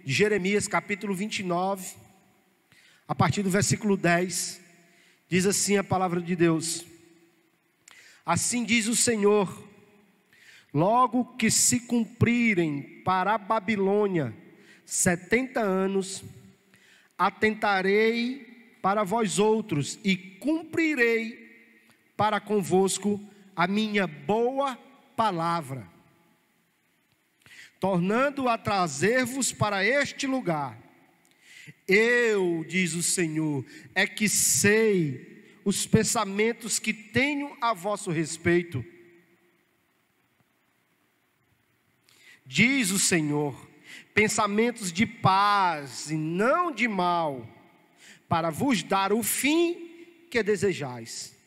de Jeremias, capítulo 29, a partir do versículo 10, diz assim a palavra de Deus: assim diz o Senhor: logo que se cumprirem para a Babilônia 70 anos, atentarei para vós outros e cumprirei para convosco a minha boa palavra, tornando a trazer-vos para este lugar. Eu, diz o Senhor, é que sei os pensamentos que tenho a vosso respeito, diz o Senhor, pensamentos de paz e não de mal, para vos dar o fim que desejais.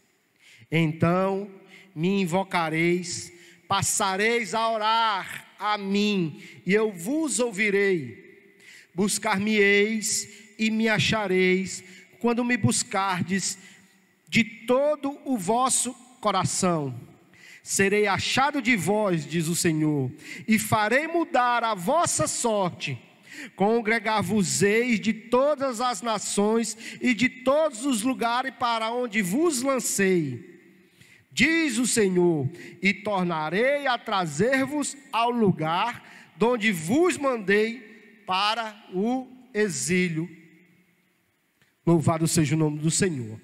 Então me invocareis, passareis a orar a mim, e eu vos ouvirei. Buscar-me-eis e me achareis, quando me buscardes de todo o vosso coração. Serei achado de vós, diz o Senhor, e farei mudar a vossa sorte. Congregar-vos-eis de todas as nações e de todos os lugares para onde vos lancei, diz o Senhor, e tornarei a trazer-vos ao lugar de onde vos mandei para o exílio. Louvado seja o nome do Senhor.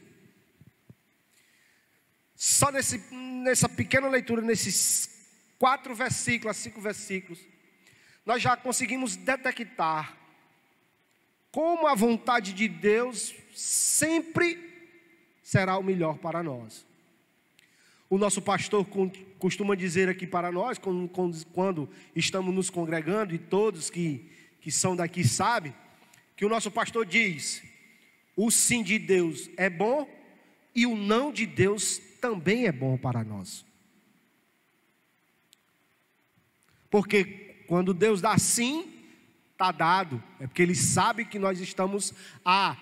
Só nessa pequena leitura, nesses 4 versículos, 5 versículos, nós já conseguimos detectar como a vontade de Deus sempre será o melhor para nós. O nosso pastor costuma dizer aqui para nós, quando estamos nos congregando, e todos que são daqui sabem, que o nosso pastor diz: o sim de Deus é bom e o não de Deus também é bom para nós. Porque quando Deus dá sim, está dado. É porque Ele sabe que nós estamos a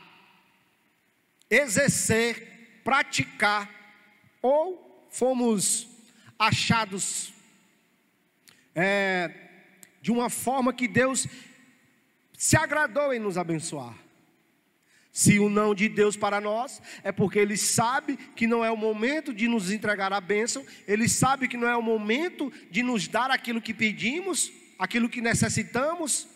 exercer, praticar, ou fomos achados de uma forma que Deus se agradou em nos abençoar. Se o não de Deus para nós, é porque Ele sabe que não é o momento de nos entregar a bênção, Ele sabe que não é o momento de nos dar aquilo que pedimos, aquilo que necessitamos,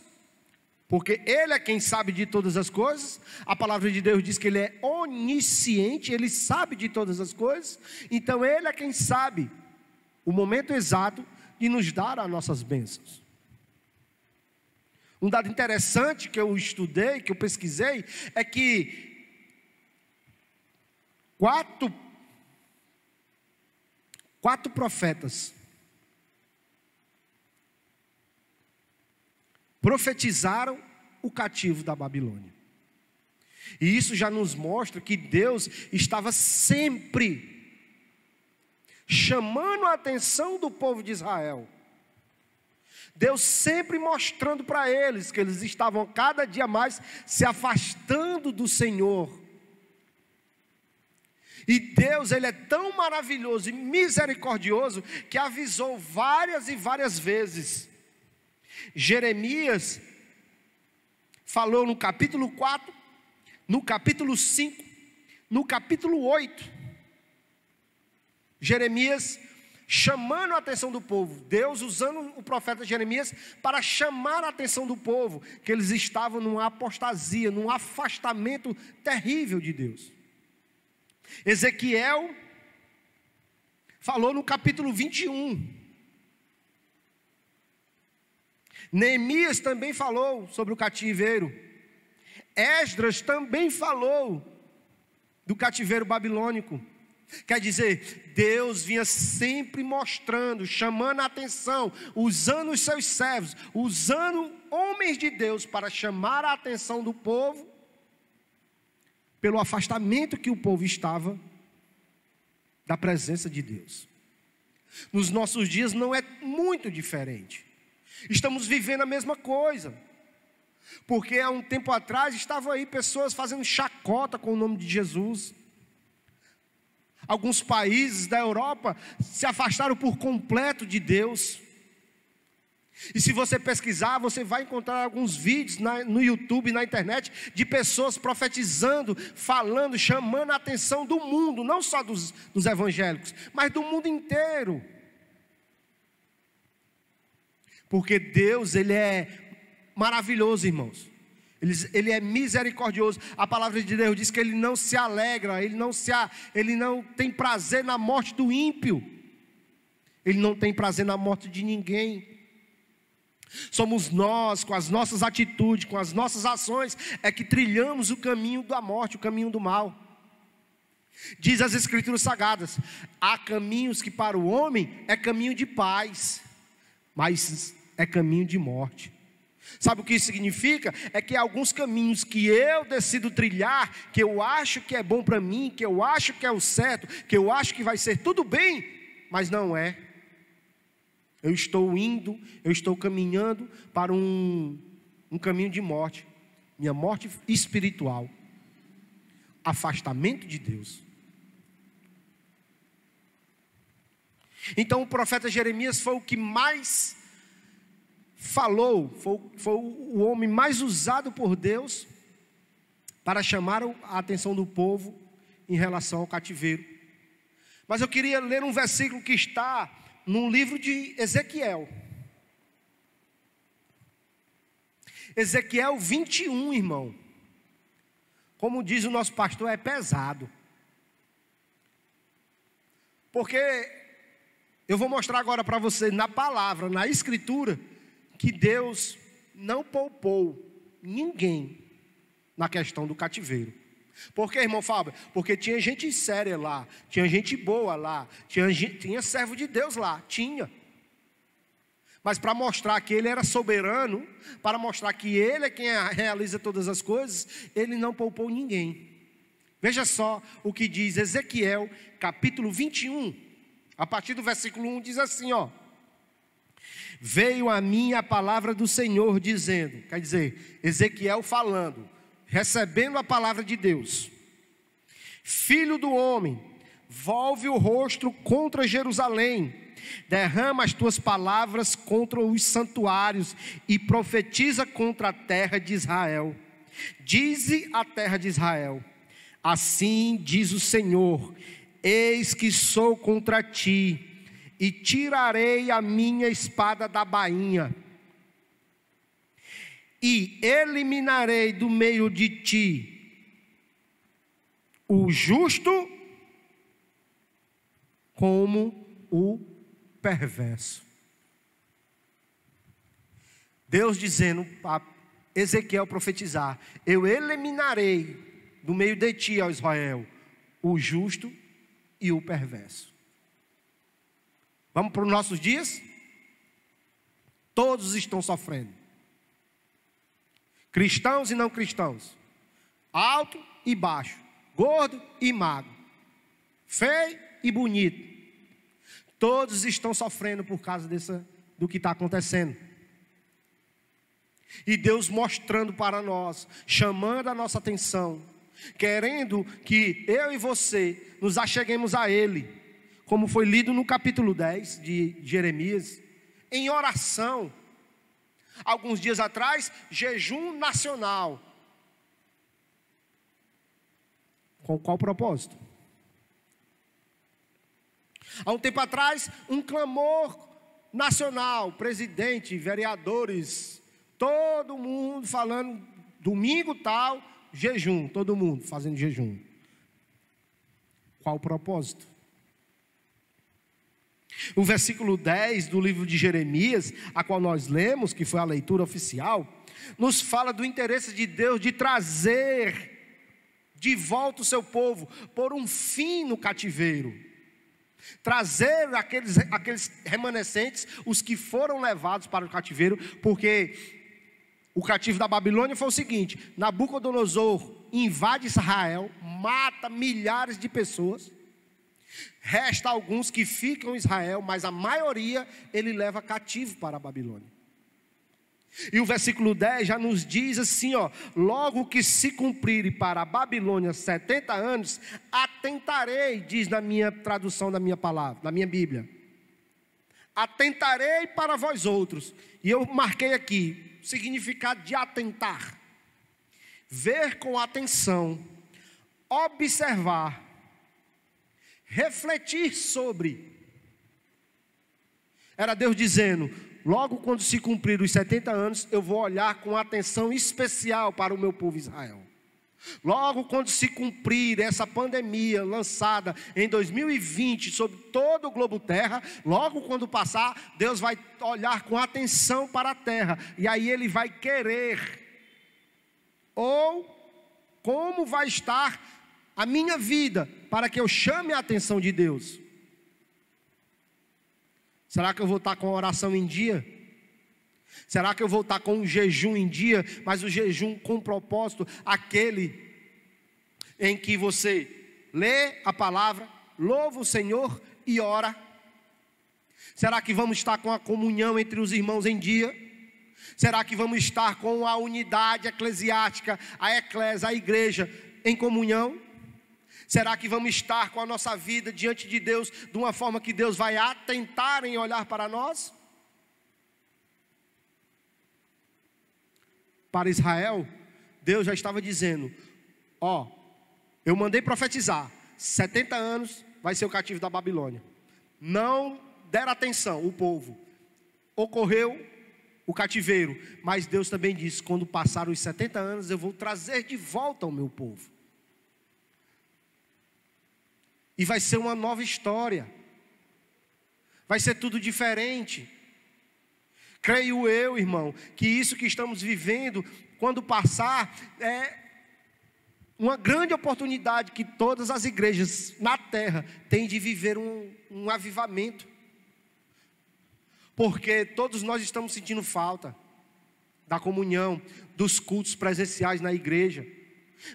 porque Ele é quem sabe de todas as coisas. A palavra de Deus diz que Ele é onisciente, Ele sabe de todas as coisas, então Ele é quem sabe o momento exato de nos dar as nossas bênçãos. Um dado interessante que eu estudei, que eu pesquisei, é que quatro profetas profetizaram o cativo da Babilônia. E isso já nos mostra que Deus estava sempre chamando a atenção do povo de Israel. Deus sempre mostrando para eles que eles estavam cada dia mais se afastando do Senhor. E Deus, Ele é tão maravilhoso e misericordioso que avisou várias e várias vezes. Jeremias falou no capítulo 4, no capítulo 5, no capítulo 8. Jeremias chamando a atenção do povo, Deus usando o profeta Jeremias para chamar a atenção do povo, que eles estavam numa apostasia, num afastamento terrível de Deus. Ezequiel falou no capítulo 21. Neemias também falou sobre o cativeiro. Esdras também falou do cativeiro babilônico. Quer dizer, Deus vinha sempre mostrando, chamando a atenção, usando os seus servos, usando homens de Deus para chamar a atenção do povo, pelo afastamento que o povo estava da presença de Deus. Nos nossos dias não é muito diferente. Estamos vivendo a mesma coisa. Porque há um tempo atrás estavam aí pessoas fazendo chacota com o nome de Jesus. Alguns países da Europa se afastaram por completo de Deus. E se você pesquisar, você vai encontrar alguns vídeos no YouTube, na internet, de pessoas profetizando, falando, chamando a atenção do mundo, não só dos evangélicos, mas do mundo inteiro. Porque Deus, Ele é maravilhoso, irmãos. Ele é misericordioso. A palavra de Deus diz que Ele não se alegra, Ele não tem prazer na morte do ímpio. Ele não tem prazer na morte de ninguém. Somos nós, com as nossas atitudes, com as nossas ações, é que trilhamos o caminho da morte, o caminho do mal. Diz as Escrituras Sagradas: há caminhos que para o homem é caminho de paz, mas é caminho de morte. Sabe o que isso significa? É que há alguns caminhos que eu decido trilhar, que eu acho que é bom para mim, que eu acho que é o certo, que eu acho que vai ser tudo bem, mas não é. Eu estou caminhando para um caminho de morte, minha morte espiritual, afastamento de Deus. Então o profeta Jeremias foi o que mais falou, foi o homem mais usado por Deus para chamar a atenção do povo em relação ao cativeiro. Mas eu queria ler um versículo que está no livro de Ezequiel. Ezequiel 21, irmão. Como diz o nosso pastor, é pesado. Porque eu vou mostrar agora para você, na palavra, na escritura, que Deus não poupou ninguém na questão do cativeiro. Por que, irmão Fábio? Porque tinha gente séria lá, tinha gente boa lá, tinha servo de Deus lá, tinha. Mas para mostrar que Ele era soberano, para mostrar que Ele é quem realiza todas as coisas, Ele não poupou ninguém. Veja só o que diz Ezequiel, capítulo 21, a partir do versículo 1, diz assim, ó: veio a mim a palavra do Senhor dizendo, quer dizer, Ezequiel falando, recebendo a palavra de Deus: filho do homem, volve o rosto contra Jerusalém, derrama as tuas palavras contra os santuários e profetiza contra a terra de Israel. Dize a terra de Israel: assim diz o Senhor, eis que sou contra ti, e tirarei a minha espada da bainha, e eliminarei do meio de ti o justo como o perverso. Deus dizendo para Ezequiel profetizar: eu eliminarei do meio de ti, ó Israel, o justo e o perverso. Vamos para os nossos dias? Todos estão sofrendo. Cristãos e não cristãos, alto e baixo, gordo e magro, feio e bonito, todos estão sofrendo por causa do que está acontecendo. E Deus mostrando para nós, chamando a nossa atenção, querendo que eu e você nos acheguemos a Ele, como foi lido no capítulo 10 de Jeremias, em oração. Alguns dias atrás, jejum nacional. Com qual propósito? Há um tempo atrás, um clamor nacional, presidente, vereadores, todo mundo falando, domingo tal, jejum, todo mundo fazendo jejum. Qual o propósito? O versículo 10 do livro de Jeremias, a qual nós lemos, que foi a leitura oficial, nos fala do interesse de Deus de trazer de volta o seu povo, por um fim no cativeiro. Trazer aqueles remanescentes, os que foram levados para o cativeiro, porque o cativo da Babilônia foi o seguinte: Nabucodonosor invade Israel, mata milhares de pessoas, resta alguns que ficam em Israel, mas a maioria ele leva cativo para a Babilônia. E o versículo 10 já nos diz assim, ó: logo que se cumprirem para a Babilônia 70 anos, atentarei, diz na minha tradução da minha palavra, da minha Bíblia, atentarei para vós outros. E eu marquei aqui, o significado de atentar: ver com atenção, observar, refletir sobre. Era Deus dizendo: logo quando se cumprir os 70 anos, eu vou olhar com atenção especial para o meu povo Israel. Logo quando se cumprir essa pandemia lançada em 2020 sobre todo o globo terra, logo quando passar, Deus vai olhar com atenção para a terra. E aí Ele vai querer, ou como vai estar a minha vida, para que eu chame a atenção de Deus. Será que eu vou estar com a oração em dia? Será que eu vou estar com um jejum em dia? Mas o jejum com propósito, aquele em que você lê a palavra, louva o Senhor e ora. Será que vamos estar com a comunhão entre os irmãos em dia? Será que vamos estar com a unidade eclesiástica, a eclésia, a igreja em comunhão? Será que vamos estar com a nossa vida diante de Deus de uma forma que Deus vai atentar em olhar para nós? Para Israel, Deus já estava dizendo: eu mandei profetizar, 70 anos vai ser o cativo da Babilônia. Não deram atenção o povo, ocorreu o cativeiro, mas Deus também disse: quando passar os 70 anos eu vou trazer de volta o meu povo. E vai ser uma nova história, vai ser tudo diferente. Creio eu, irmão, que isso que estamos vivendo, quando passar, é uma grande oportunidade que todas as igrejas na terra têm de viver um avivamento. Porque todos nós estamos sentindo falta da comunhão, dos cultos presenciais na igreja.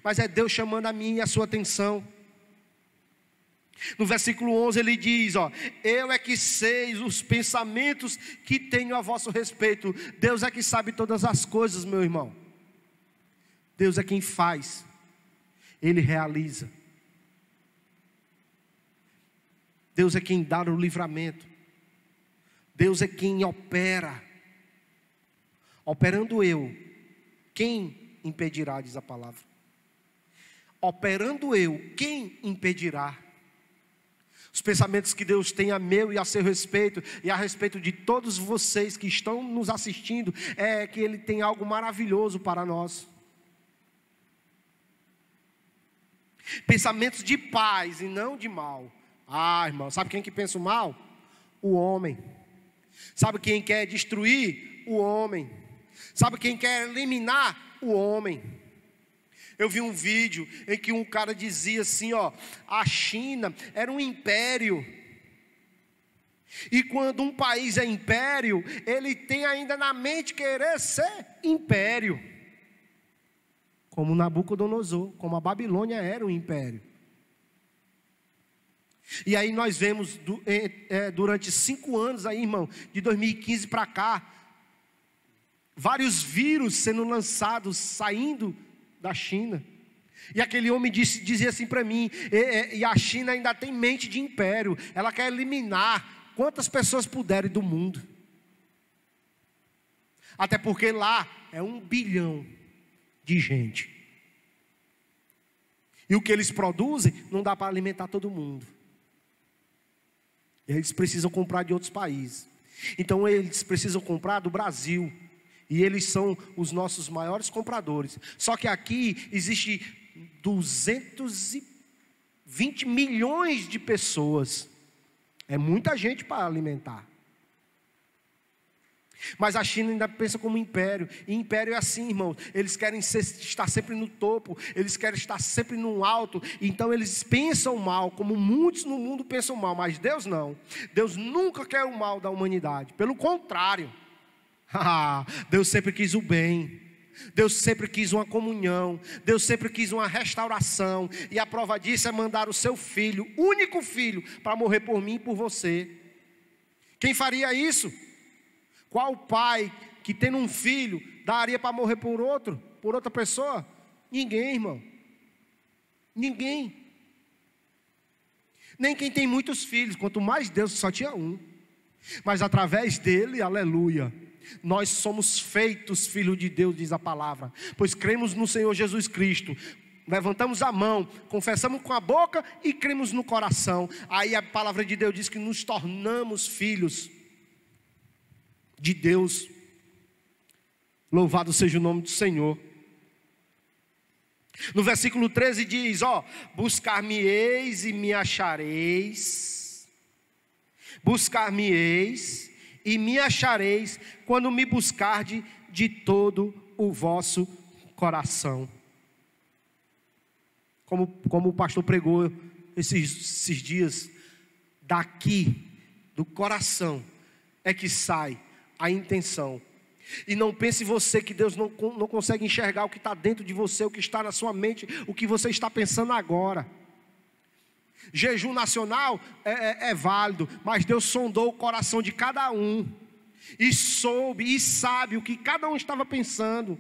Mas é Deus chamando a minha e a sua atenção. No versículo 11 ele diz: eu é que sei os pensamentos que tenho a vosso respeito. Deus é que sabe todas as coisas, meu irmão. Deus é quem faz, Ele realiza. Deus é quem dá o livramento. Deus é quem opera. Operando eu, quem impedirá, diz a palavra. Operando eu, quem impedirá? Os pensamentos que Deus tem a meu e a seu respeito, e a respeito de todos vocês que estão nos assistindo, é que Ele tem algo maravilhoso para nós. Pensamentos de paz e não de mal. Irmão, sabe quem que pensa o mal? O homem. Sabe quem quer destruir? O homem. Sabe quem quer eliminar? O homem. Eu vi um vídeo em que um cara dizia assim, a China era um império. E quando um país é império, ele tem ainda na mente querer ser império. Como Nabucodonosor, como a Babilônia era um império. E aí nós vemos durante 5 anos aí, irmão, de 2015 para cá, vários vírus sendo lançados, saindo da China. E aquele homem dizia assim para mim: e a China ainda tem mente de império, ela quer eliminar quantas pessoas puderem do mundo. Até porque lá é 1 bilhão de gente. E o que eles produzem não dá para alimentar todo mundo. Eles precisam comprar de outros países. Então eles precisam comprar do Brasil. E eles são os nossos maiores compradores. Só que aqui existe 220 milhões de pessoas. É muita gente para alimentar. Mas a China ainda pensa como império. E império é assim, irmão. Eles querem estar sempre no topo. Eles querem estar sempre no alto. Então eles pensam mal, como muitos no mundo pensam mal. Mas Deus não. Deus nunca quer o mal da humanidade. Pelo contrário. Deus sempre quis o bem. Deus sempre quis uma comunhão. Deus sempre quis uma restauração. E a prova disso é mandar o seu filho, único filho, para morrer por mim e por você. Quem faria isso? Qual pai que tendo um filho daria para morrer por outra pessoa? Ninguém, irmão. Ninguém. Nem quem tem muitos filhos, quanto mais Deus que só tinha um. mas através dele, aleluia, nós somos feitos filhos de Deus, diz a palavra, pois cremos no Senhor Jesus Cristo, levantamos a mão, confessamos com a boca e cremos no coração. Aí a palavra de Deus diz que nos tornamos filhos de Deus. Louvado seja o nome do Senhor. No versículo 13 diz, buscar-me-eis e me achareis. Buscar-me-eis e me achareis quando me buscardes de todo o vosso coração. Como o pastor pregou esses dias, daqui, do coração, é que sai a intenção. E não pense você que Deus não consegue enxergar o que está dentro de você, o que está na sua mente, o que você está pensando agora. Jejum nacional é válido, mas Deus sondou o coração de cada um, e soube e sabe o que cada um estava pensando.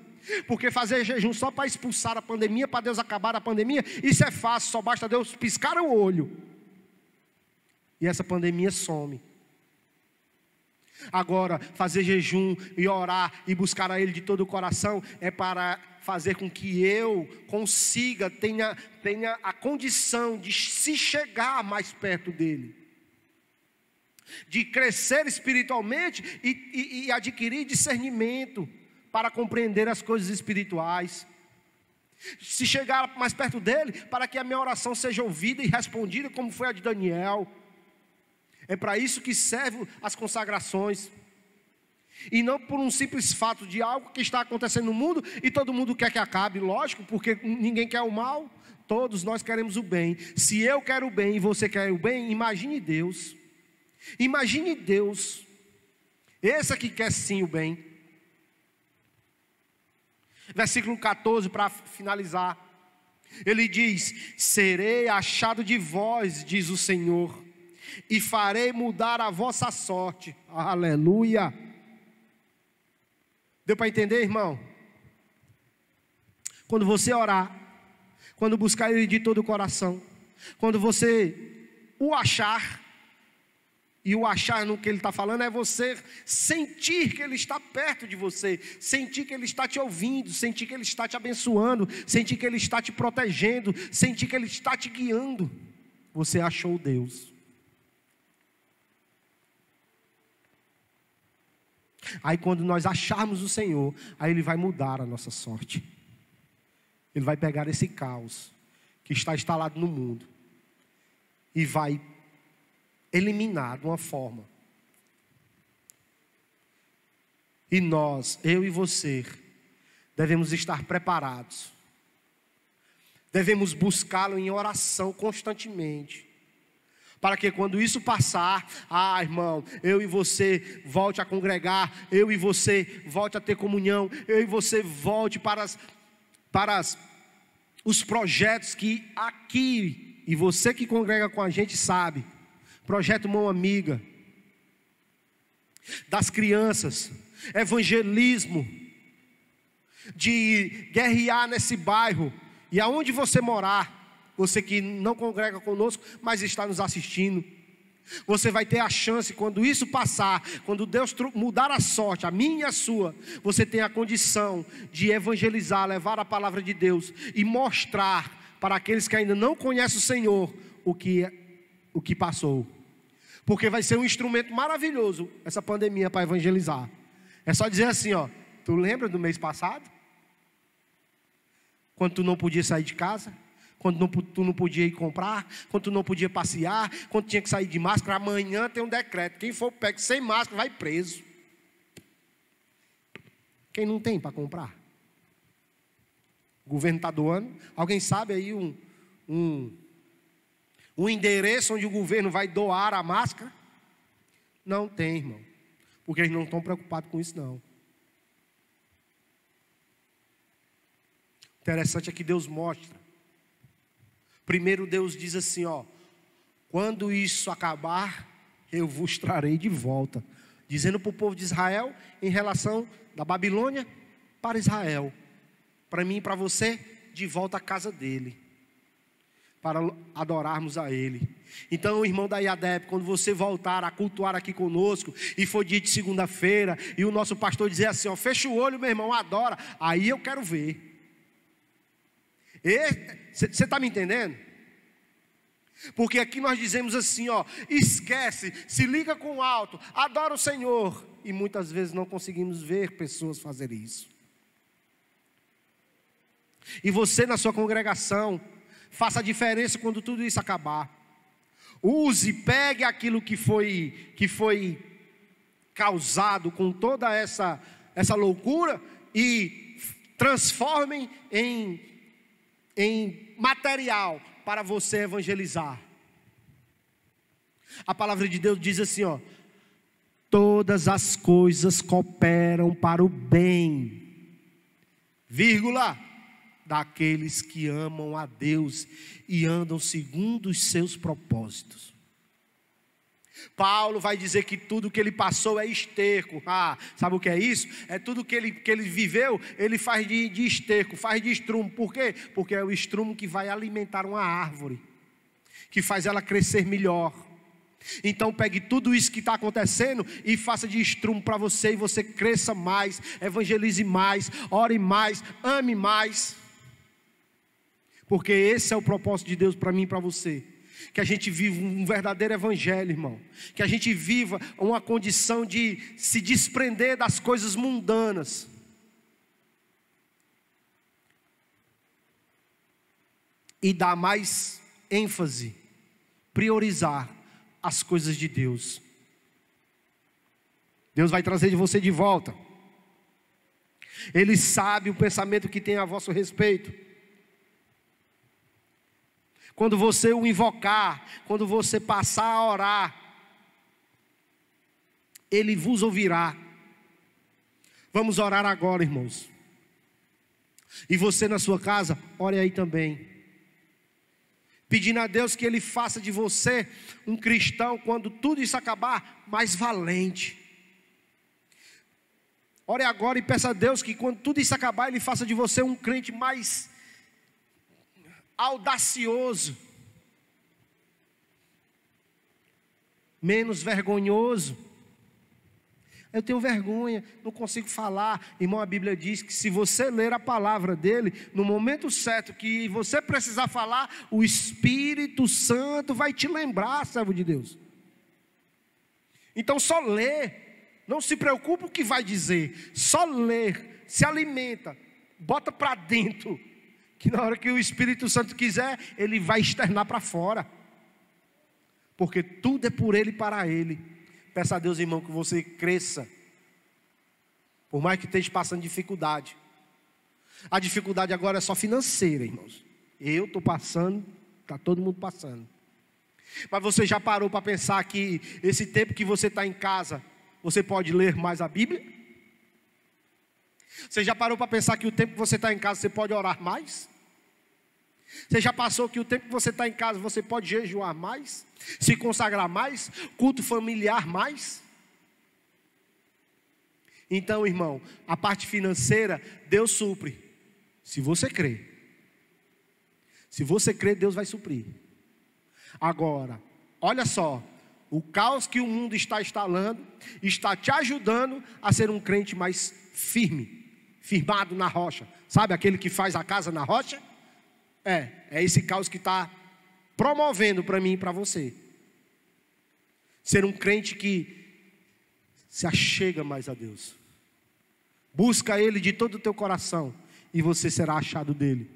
Porque fazer jejum só para expulsar a pandemia, para Deus acabar a pandemia, isso é fácil, só basta Deus piscar o olho e essa pandemia some. Agora, fazer jejum e orar e buscar a Ele de todo o coração é para fazer com que eu consiga, tenha a condição de se chegar mais perto dEle, de crescer espiritualmente e adquirir discernimento para compreender as coisas espirituais, se chegar mais perto dEle, para que a minha oração seja ouvida e respondida como foi a de Daniel. É para isso que servem as consagrações, e não por um simples fato de algo que está acontecendo no mundo, e todo mundo quer que acabe, lógico, porque ninguém quer o mal, todos nós queremos o bem. Se eu quero o bem e você quer o bem, imagine Deus, esse aqui quer sim o bem. Versículo 14, para finalizar, ele diz, serei achado de vós, diz o Senhor, e farei mudar a vossa sorte. Aleluia. Deu para entender, irmão? Quando você orar, quando buscar Ele de todo o coração, quando você o achar, e o achar no que Ele está falando é você sentir que Ele está perto de você, sentir que Ele está te ouvindo, sentir que Ele está te abençoando, sentir que Ele está te protegendo, sentir que Ele está te guiando. Você achou Deus. Aí quando nós acharmos o Senhor, aí Ele vai mudar a nossa sorte. Ele vai pegar esse caos que está instalado no mundo e vai eliminar de uma forma. E nós, eu e você, devemos estar preparados. Devemos buscá-lo em oração constantemente, para que quando isso passar, irmão, eu e você volte a congregar, eu e você volte a ter comunhão, eu e você volte para os projetos que aqui, e você que congrega com a gente sabe, projeto Mão Amiga, das crianças, evangelismo, de guerrear nesse bairro, e aonde você morar, você que não congrega conosco, mas está nos assistindo, você vai ter a chance, quando isso passar, quando Deus mudar a sorte, a minha e a sua, você tem a condição de evangelizar, levar a palavra de Deus e mostrar para aqueles que ainda não conhecem o Senhor o que passou. Porque vai ser um instrumento maravilhoso essa pandemia para evangelizar. É só dizer assim, tu lembra do mês passado? Quando tu não podia sair de casa, quando tu não podia ir comprar, quando tu não podia passear, quando tinha que sair de máscara. Amanhã tem um decreto, quem for pego sem máscara vai preso. Quem não tem para comprar? O governo está doando. Alguém sabe aí um endereço onde o governo vai doar a máscara? Não tem, irmão, porque eles não estão preocupados com isso não. Interessante é que Deus mostra. Primeiro Deus diz assim, quando isso acabar, eu vos trarei de volta, dizendo para o povo de Israel, em relação da Babilônia para Israel, para mim e para você, de volta à casa dele, para adorarmos a Ele. Então, irmão da IADEP, quando você voltar a cultuar aqui conosco, e for dia de segunda-feira, e o nosso pastor dizer assim, ó, fecha o olho, meu irmão, adora, aí eu quero ver. Você está me entendendo? Porque aqui nós dizemos assim, ó, esquece, se liga com o alto, adora o Senhor. E muitas vezes não conseguimos ver pessoas fazerem isso. E você na sua congregação, faça a diferença quando tudo isso acabar. Use, pegue aquilo que foi causado com toda essa loucura e transformem em material para você evangelizar. A palavra de Deus diz assim, ó, todas as coisas cooperam para o bem, vírgula, daqueles que amam a Deus e andam segundo os seus propósitos. Paulo vai dizer que tudo que ele passou é esterco. Sabe o que é isso? É tudo que ele viveu, ele faz de esterco, faz de estrumo. Por quê? Porque é o estrumo que vai alimentar uma árvore, que faz ela crescer melhor. Então pegue tudo isso que está acontecendo e faça de estrumo para você, e você cresça mais, evangelize mais, ore mais, ame mais. Porque esse é o propósito de Deus para mim e para você. Que a gente viva um verdadeiro evangelho, irmão. Que a gente viva uma condição de se desprender das coisas mundanas. E dar mais ênfase, priorizar as coisas de Deus. Deus vai trazer de você de volta. Ele sabe o pensamento que tem a vosso respeito. Quando você o invocar, quando você passar a orar, Ele vos ouvirá. Vamos orar agora, irmãos. E você na sua casa, ore aí também. Pedindo a Deus que Ele faça de você um cristão, quando tudo isso acabar, mais valente. Ore agora e peça a Deus que quando tudo isso acabar, Ele faça de você um crente mais audacioso, menos vergonhoso. Eu tenho vergonha, não consigo falar. Irmão, a Bíblia diz que se você ler a palavra dele, no momento certo que você precisar falar, o Espírito Santo vai te lembrar, servo de Deus. Então só lê, não se preocupe com o que vai dizer, só lê, se alimenta, bota para dentro, que na hora que o Espírito Santo quiser, Ele vai externar para fora. Porque tudo é por Ele e para Ele. Peça a Deus, irmão, que você cresça. Por mais que esteja passando dificuldade. A dificuldade agora é só financeira, irmãos. Eu estou passando, está todo mundo passando. Mas você já parou para pensar que esse tempo que você está em casa, você pode ler mais a Bíblia? Você já parou para pensar que o tempo que você está em casa, você pode orar mais? Você já passou que o tempo que você está em casa, você pode jejuar mais? Se consagrar mais? Culto familiar mais? Então, irmão, a parte financeira, Deus supre. Se você crê. Se você crê, Deus vai suprir. Agora, olha só. O caos que o mundo está instalando, está te ajudando a ser um crente mais firme. Firmado na rocha. Sabe aquele que faz a casa na rocha? É esse caos que está promovendo para mim e para você. Ser um crente que se achega mais a Deus. Busca Ele de todo o teu coração e você será achado dEle.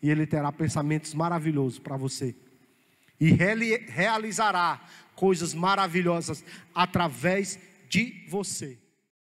E Ele terá pensamentos maravilhosos para você. E realizará coisas maravilhosas através de você.